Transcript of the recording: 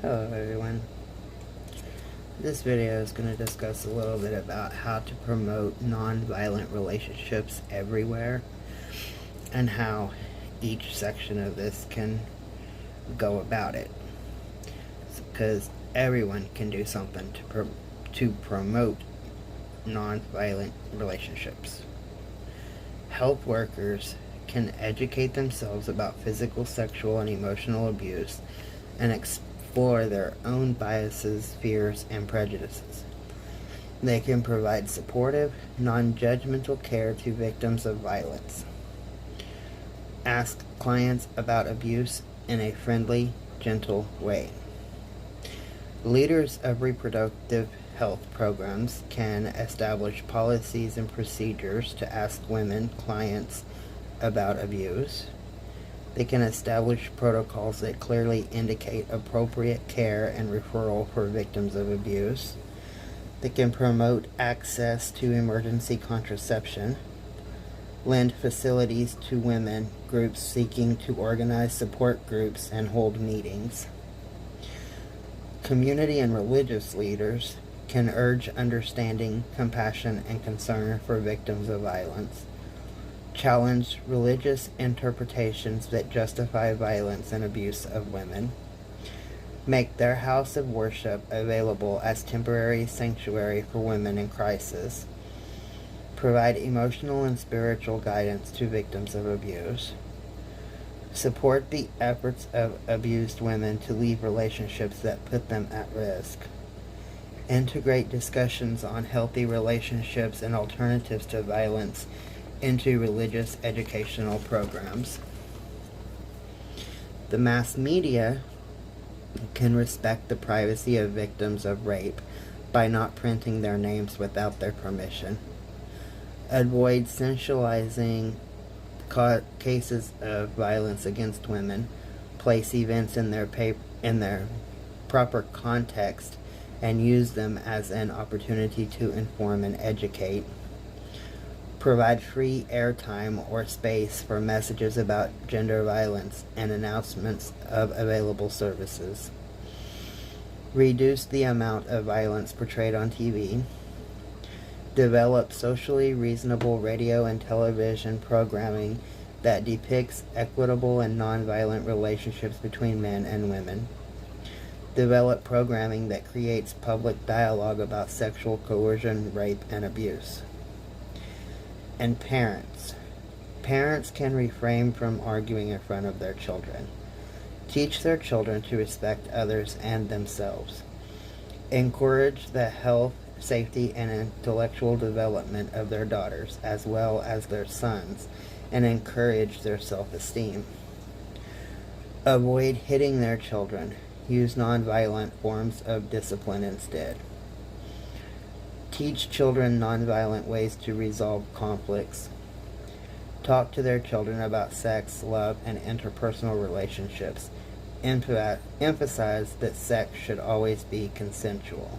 Hello everyone. This video is going to discuss a little bit about how to promote non-violent relationships everywhere and how each section of this can go about it. Because everyone can do something to promote non-violent relationships. Health workers can educate themselves about physical, sexual, and emotional abuse and explore their own biases, fears, and prejudices. They can provide supportive, non-judgmental care to victims of violence. Ask clients about abuse in a friendly, gentle way. Leaders of reproductive health programs can establish policies and procedures to ask women clients about abuse. They can establish protocols that clearly indicate appropriate care and referral for victims of abuse. They can promote access to emergency contraception, lend facilities to women groups seeking to organize support groups and hold meetings. Community and religious leaders can urge understanding, compassion, and concern for victims of violence. Challenge religious interpretations that justify violence and abuse of women. Make their house of worship available as temporary sanctuary for women in crisis. Provide emotional and spiritual guidance to victims of abuse. Support the efforts of abused women to leave relationships that put them at risk. Integrate discussions on healthy relationships and alternatives to violence into religious educational programs. The mass media can respect the privacy of victims of rape by not printing their names without their permission. Avoid sensationalizing cases of violence against women. Place events in their proper context and use them as an opportunity to inform and educate. Provide free airtime or space for messages about gender violence and announcements of available services. Reduce the amount of violence portrayed on TV. Develop socially reasonable radio and television programming that depicts equitable and nonviolent relationships between men and women. Develop programming that creates public dialogue about sexual coercion, rape, and abuse. And parents. Parents can refrain from arguing in front of their children. Teach their children to respect others and themselves. Encourage the health, safety, and intellectual development of their daughters as well as their sons, and encourage their self-esteem. Avoid hitting their children. Use nonviolent forms of discipline instead. Teach children nonviolent ways to resolve conflicts. Talk to their children about sex, love, and interpersonal relationships. Emphasize that sex should always be consensual.